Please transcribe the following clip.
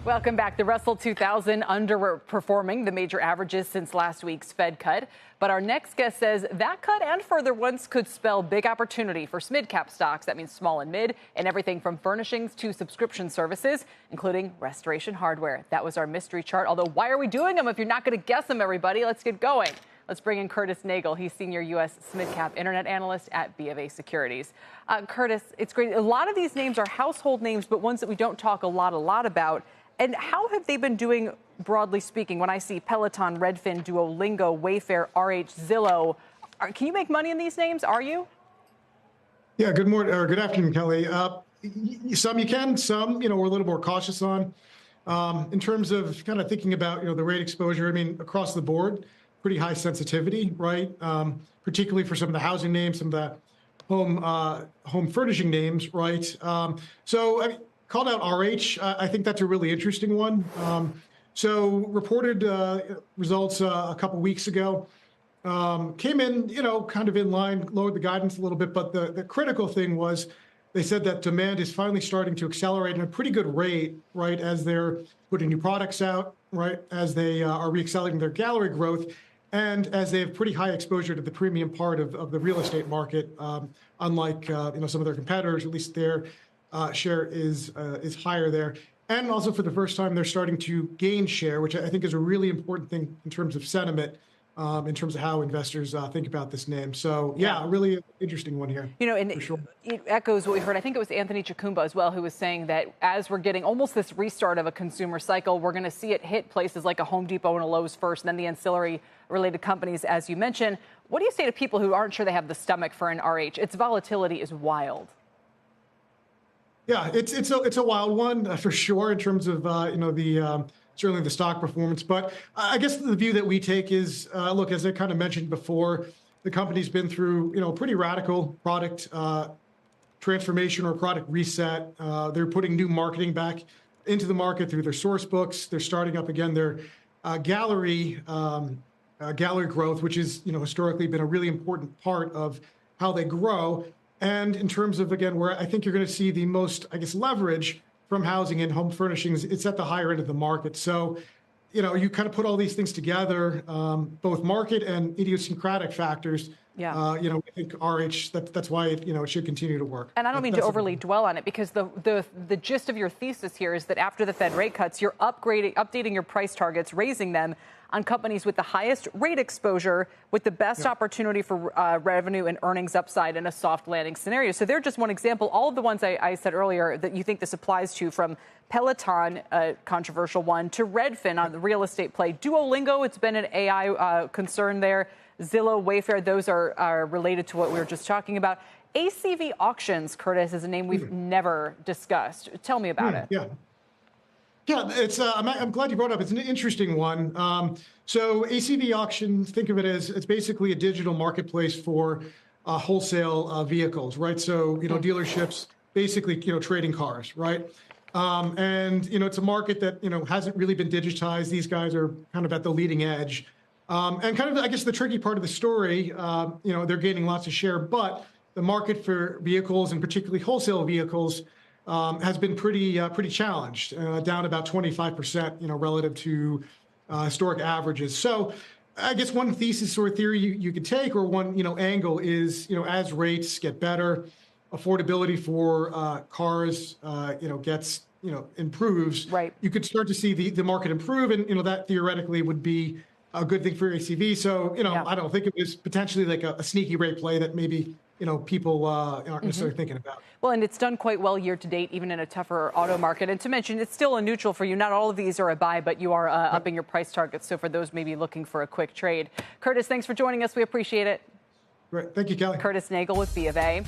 Welcome back. The Russell 2000 underperforming the major averages since last week's Fed cut. But our next guest says that cut and further ones could spell big opportunity for SMid cap stocks. That means small and mid, and everything from furnishings to subscription services, including restoration hardware. That was our mystery chart. Although, why are we doing them if you're not going to guess them, everybody? Let's get going. Let's bring in Curtis Nagle. He's senior U.S. SMid cap internet analyst at BofA Securities. Curtis, it's great. A lot of these names are household names, but ones that we don't talk a lot about. And how have they been doing, broadly speaking, when I see Peloton, Redfin, Duolingo, Wayfair, RH, Zillow? Can you make money in these names? Are you? Yeah, good morning, or good afternoon, Kelly. Some you can, some, we're a little more cautious on. In terms of kind of thinking about, the rate exposure, I mean, across the board, pretty high sensitivity, right? Particularly for some of the housing names, some of the home furnishing names, right? So, I mean, called out RH. I think that's a really interesting one. So reported results a couple weeks ago. Came in, kind of in line, lowered the guidance a little bit. But the critical thing was they said that demand is finally starting to accelerate at a pretty good rate, right, as they're putting new products out, right, as they are reaccelerating their gallery growth, and as they have pretty high exposure to the premium part of the real estate market, unlike, some of their competitors, at least their share is higher there. And also for the first time, they're starting to gain share, which I think is a really important thing in terms of sentiment, in terms of how investors think about this name. So, yeah, a really interesting one here. And sure. It echoes what we heard. I think it was Anthony Chukumba as well, who was saying that as we're getting almost this restart of a consumer cycle, we're going to see it hit places like a Home Depot and a Lowe's first, and then the ancillary related companies, as you mentioned. What do you say to people who aren't sure they have the stomach for an RH? Its volatility is wild. Yeah, it's a wild one for sure in terms of certainly the stock performance. But I guess the view that we take is, look, as I kind of mentioned before, the company's been through pretty radical product transformation or product reset. They're putting new marketing back into the market through their source books. They're starting up again their gallery growth, which is historically been a really important part of how they grow. And in terms of, again, where I think you're going to see the most, leverage from housing and home furnishings, it's at the higher end of the market. So, you kind of put all these things together, both market and idiosyncratic factors. Yeah. I think RH, that's why it should continue to work. And I don't mean to overly dwell on it, because the gist of your thesis here is that after the Fed rate cuts, you're updating your price targets, raising them on companies with the highest rate exposure, with the best opportunity for revenue and earnings upside in a soft landing scenario. So they're just one example. All of the ones I said earlier that you think this applies to, from Peloton, a controversial one, to Redfin on the real estate play. Duolingo, it's been an AI concern there. Zillow, Wayfair, those are related to what we were just talking about. ACV Auctions, Curtis, is a name we've never discussed. Tell me about it. Yeah, it's. I'm glad you brought it up. It's an interesting one. So ACV Auctions, think of it as it's basically a digital marketplace for wholesale vehicles, right? So dealerships basically trading cars, right? And it's a market that hasn't really been digitized. These guys are kind of at the leading edge, and kind of I guess the tricky part of the story. They're gaining lots of share, but the market for vehicles and particularly wholesale vehicles has been pretty challenged, down about 25%, relative to historic averages. So I guess one thesis or theory you could take, or one angle is, as rates get better, affordability for cars gets improves. Right. You could start to see the market improve, and that theoretically would be a good thing for ACV. So I don't think it was potentially like a sneaky rate play that maybe people aren't necessarily thinking about. Well, and it's done quite well year to date, even in a tougher auto market. And to mention, it's still a neutral for you. Not all of these are a buy, but you are upping your price targets. So for those maybe looking for a quick trade. Curtis, thanks for joining us. We appreciate it. Great. Thank you, Kelly. Curtis Nagle with BofA.